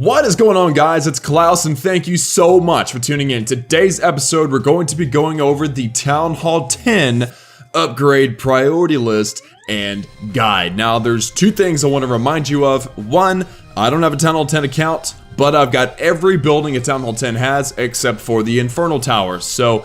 What is going on, guys? It's Klaus, and thank you so much for tuning in. Today's episode, we're going to be going over the Town Hall 10 upgrade priority list and guide. Now, there's two things I want to remind you of. One, I don't have a Town Hall 10 account, but I've got every building a Town Hall 10 has except for the Infernal Towers. So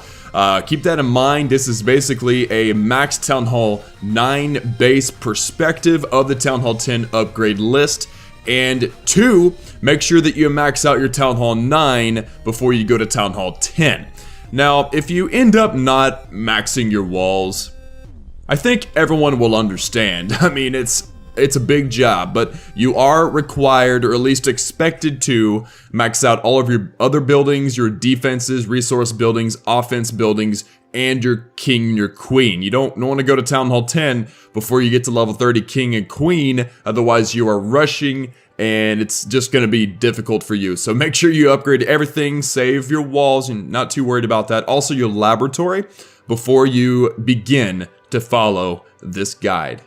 keep that in mind. This is basically a max Town Hall 9 base perspective of the Town Hall 10 upgrade list. And two, make sure that you max out your Town Hall 9 before you go to Town Hall 10. Now, if you end up not maxing your walls, I think everyone will understand. I mean, it's a big job, but you are required, or at least expected to, max out all of your other buildings, your defenses, resource buildings, offense buildings, and your king and your queen. You don't want to go to Town Hall 10 before you get to level 30 king and queen, otherwise you are rushing and it's just going to be difficult for you. So make sure you upgrade everything, save your walls, and not too worried about that. Also your laboratory before you begin to follow this guide.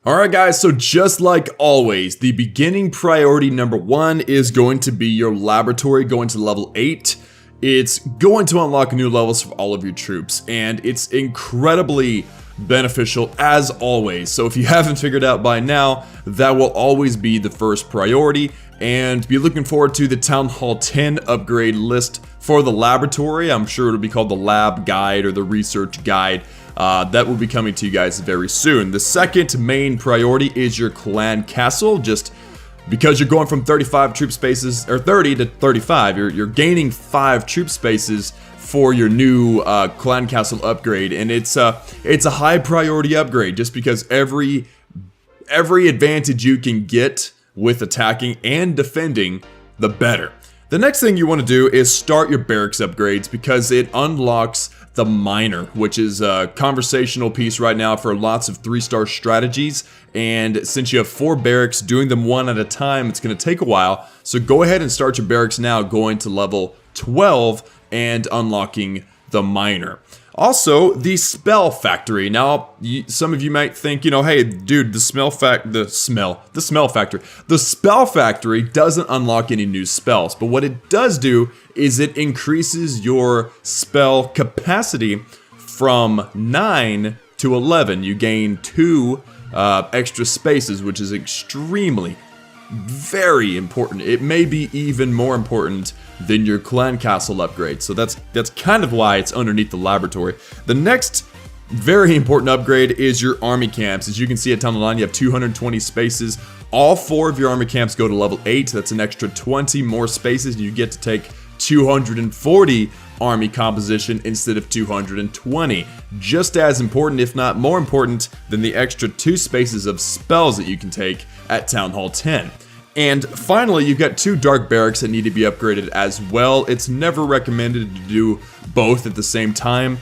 Alright guys, so just like always, the beginning priority number 1 is going to be your laboratory going to level 8. It's going to unlock new levels for all of your troops, and it's incredibly beneficial as always. So if you haven't figured out by now, that will always be the first priority, and be looking forward to the Town Hall 10 upgrade list for the laboratory. I'm sure it'll be called the lab guide or the research guide. That will be coming to you guys very soon. The second main priority is your clan castle. Just because you're going from 35 troop spaces, or 30 to 35, you're gaining 5 troop spaces for your new clan castle upgrade, and it's a high priority upgrade just because every advantage you can get with attacking and defending, the better. The next thing you want to do is start your barracks upgrades because it unlocks the miner, which is a conversational piece right now for lots of 3-star strategies. And since you have 4 barracks, doing them one at a time, it's going to take a while. So go ahead and start your barracks now, going to level 12 and unlocking the miner. Also, the spell factory. Now, some of you might think, hey, dude, the spell factory doesn't unlock any new spells, but what it does do is it increases your spell capacity from 9 to 11. You gain 2 extra spaces, which is extremely, very important. It may be even more important than your clan castle upgrade. So that's kind of why it's underneath the laboratory. The next very important upgrade is your army camps. As you can see at Town Hall 9, you have 220 spaces. All 4 of your army camps go to level 8. That's an extra 20 more spaces. You get to take 240 army composition instead of 220. Just as important, if not more important, than the extra 2 spaces of spells that you can take at Town Hall 10. And finally, you've got 2 dark barracks that need to be upgraded as well. It's never recommended to do both at the same time.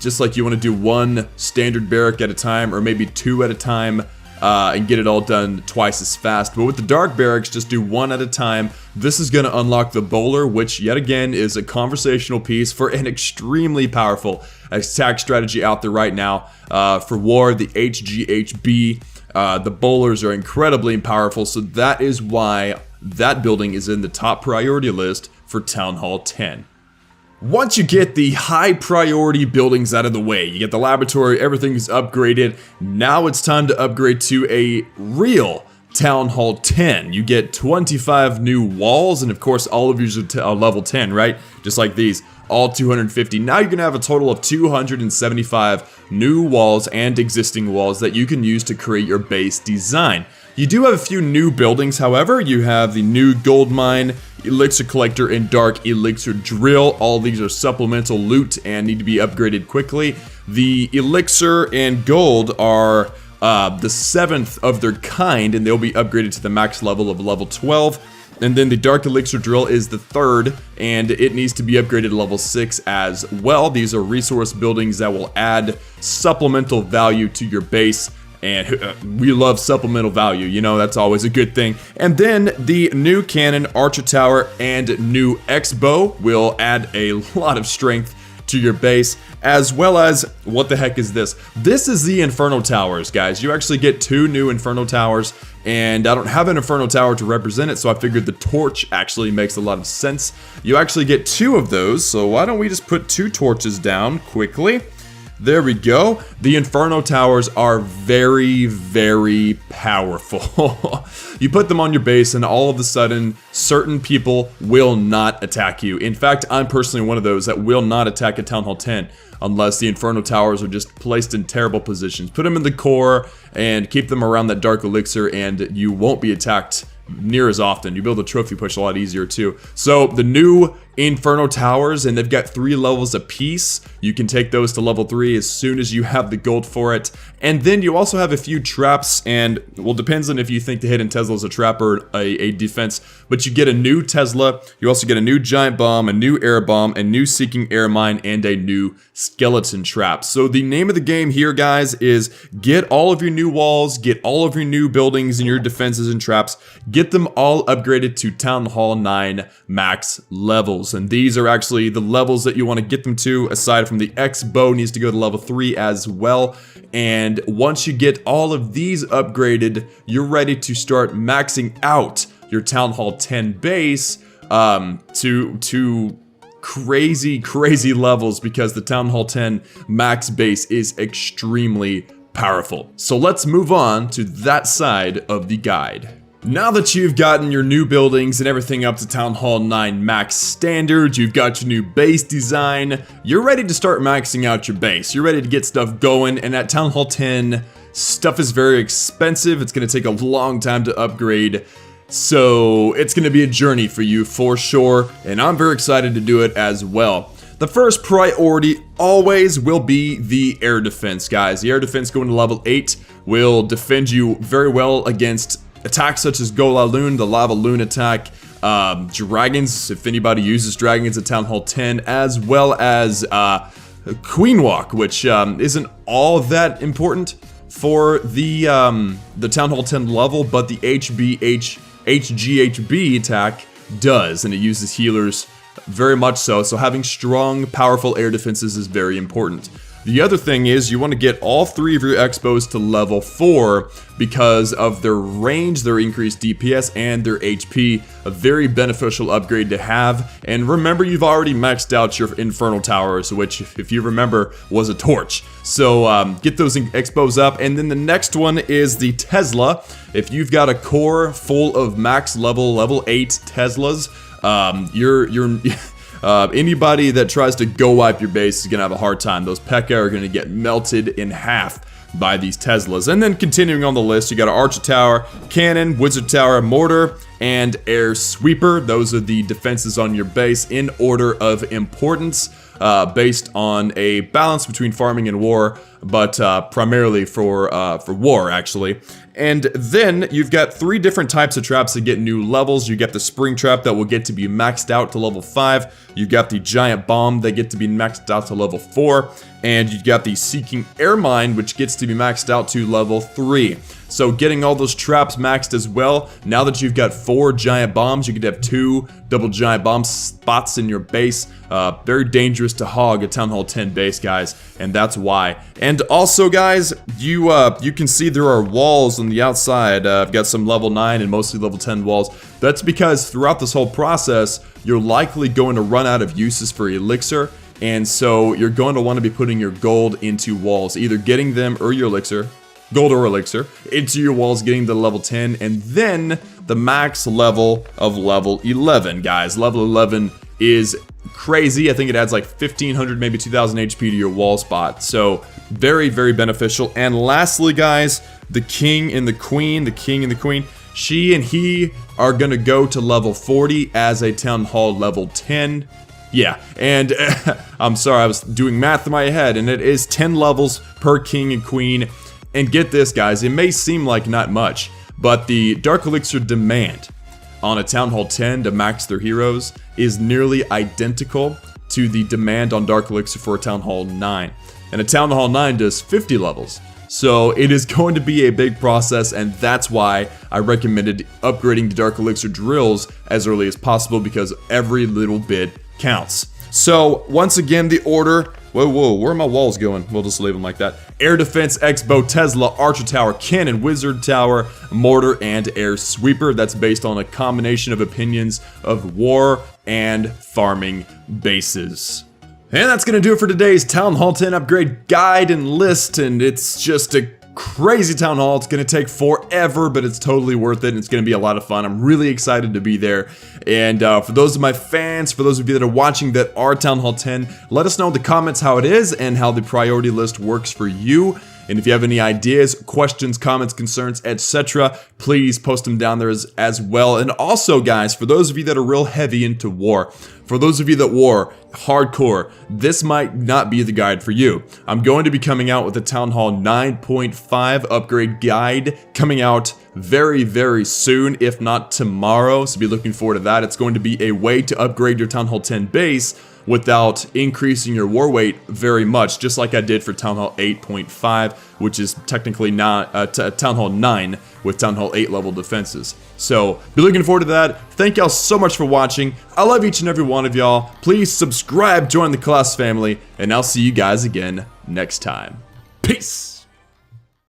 Just like you want to do 1 standard barrack at a time, or maybe 2 at a time, and get it all done twice as fast. But with the dark barracks, just do 1 at a time. This is going to unlock the bowler, which yet again is a conversational piece for an extremely powerful attack strategy out there right now. For war, the HGHB. The bowlers are incredibly powerful, so that is why that building is in the top priority list for Town Hall 10. Once you get the high priority buildings out of the way, you get the laboratory, everything is upgraded, now it's time to upgrade to a real Town Hall 10. You get 25 new walls, and of course all of yours are level 10, right? Just like these. All 250. Now you're going to have a total of 275 new walls and existing walls that you can use to create your base design. You do have a few new buildings, however. You have the new gold mine, elixir collector, and dark elixir drill. All these are supplemental loot and need to be upgraded quickly. The elixir and gold are the 7th of their kind, and they'll be upgraded to the max level of level 12. And then the Dark Elixir Drill is the 3rd, and it needs to be upgraded to level 6 as well. These are resource buildings that will add supplemental value to your base, and we love supplemental value, that's always a good thing. And then the new cannon, archer tower, and new X-bow will add a lot of strength to your base, as well as, what the heck is this? This is the Inferno Towers, guys. You actually get 2 new Inferno Towers, and I don't have an Inferno Tower to represent it, so I figured the torch actually makes a lot of sense. You actually get 2 of those, so why don't we just put 2 torches down quickly? There we go. The Inferno Towers are very, very powerful. You put them on your base and all of a sudden, certain people will not attack you. In fact, I'm personally one of those that will not attack a Town Hall 10 unless the Inferno Towers are just placed in terrible positions. Put them in the core and keep them around that Dark Elixir and you won't be attacked near as often. You build a trophy push a lot easier too. So the new Inferno Towers, and they've got 3 levels apiece. You can take those to level 3 as soon as you have the gold for it. And then you also have a few traps, and well, depends on if you think the hidden Tesla is a trap or a defense, but you get a new Tesla, you also get a new giant bomb, a new air bomb, a new seeking air mine, and a new skeleton trap. So the name of the game here, guys, is get all of your new walls, get all of your new buildings and your defenses and traps, get them all upgraded to Town Hall 9 max levels. And these are actually the levels that you want to get them to, aside from the X bow needs to go to level 3 as well. And once you get all of these upgraded, you're ready to start maxing out your Town Hall 10 base to crazy levels, because the Town Hall 10 max base is extremely powerful. So let's move on to that side of the guide. Now that you've gotten your new buildings and everything up to Town Hall 9 max standard, you've got your new base design, you're ready to start maxing out your base. You're ready to get stuff going, and at Town Hall 10, stuff is very expensive. It's going to take a long time to upgrade, so it's going to be a journey for you for sure, and I'm very excited to do it as well. The first priority always will be the air defense, guys. The air defense going to level 8 will defend you very well against attacks such as Gola Loon, the Lava Loon attack, dragons, if anybody uses dragons at Town Hall 10, as well as Queen Walk, which isn't all that important for the Town Hall 10 level, but the HGHB attack does, and it uses healers very much so. So having strong, powerful air defenses is very important. The other thing is you want to get all 3 of your Expos to level 4 because of their range, their increased DPS, and their HP. A very beneficial upgrade to have. And remember, you've already maxed out your Infernal Towers, which, if you remember, was a torch. So get those Expos up. And then the next one is the Tesla. If you've got a core full of max level 8 Teslas, anybody that tries to go wipe your base is gonna have a hard time. Those P.E.K.K.A. are gonna get melted in half by these Teslas. And then continuing on the list, you got an Archer Tower, Cannon, Wizard Tower, Mortar, and Air Sweeper. Those are the defenses on your base in order of importance, based on a balance between farming and war, but primarily for war, actually. And then you've got 3 different types of traps that get new levels. You get the Spring Trap that will get to be maxed out to level 5. You've got the Giant Bomb that get to be maxed out to level 4. And you've got the Seeking Air Mine, which gets to be maxed out to level 3. So getting all those traps maxed as well. Now that you've got 4 giant bombs, you could have 2 double giant bomb spots in your base. Very dangerous to hog a Town Hall 10 base, guys, and that's why. And also, guys, you can see there are walls on the outside. I've got some level 9 and mostly level 10 walls. That's because throughout this whole process, you're likely going to run out of uses for elixir, and so you're going to want to be putting your gold into walls, either getting them or your elixir, gold or elixir, into your walls, getting to level 10, and then the max level of level 11, guys. Level 11 is crazy. I think it adds like 1500, maybe 2000 HP to your wall spot. So very, very beneficial. And lastly, guys, the king and the queen, she and he are gonna go to level 40 as a Town Hall level 10. Yeah, and I'm sorry, I was doing math in my head, and it is 10 levels per king and queen. And get this, guys, it may seem like not much, but the Dark Elixir demand on a Town Hall 10 to max their heroes is nearly identical to the demand on Dark Elixir for a Town Hall 9. And a Town Hall 9 does 50 levels. So it is going to be a big process, and that's why I recommended upgrading the Dark Elixir drills as early as possible, because every little bit counts. So once again, the order. Whoa, where are my walls going? We'll just leave them like that. Air Defense, X-Bow, Tesla, Archer Tower, Cannon, Wizard Tower, Mortar, and Air Sweeper. That's based on a combination of opinions of war and farming bases. And that's going to do it for today's Town Hall 10 upgrade guide and list, and it's just a crazy town hall. It's going to take forever, but it's totally worth it, and it's going to be a lot of fun. I'm really excited to be there. And for those of my fans, for those of you that are watching that are Town Hall 10, let us know in the comments how it is and how the priority list works for you. And if you have any ideas, questions, comments, concerns, etc., please post them down there as well. And also, guys, for those of you that are real heavy into war, for those of you that war hardcore, this might not be the guide for you. I'm going to be coming out with the Town Hall 9.5 upgrade guide coming out very, very soon, if not tomorrow. So be looking forward to that. It's going to be a way to upgrade your Town Hall 10 base without increasing your war weight very much, just like I did for Town Hall 8.5, which is technically not Town Hall 9 with Town Hall 8 level defenses. So be looking forward to that. Thank y'all so much for watching. I love each and every one of y'all. Please subscribe, join the Klaus family, and I'll see you guys again next time. Peace!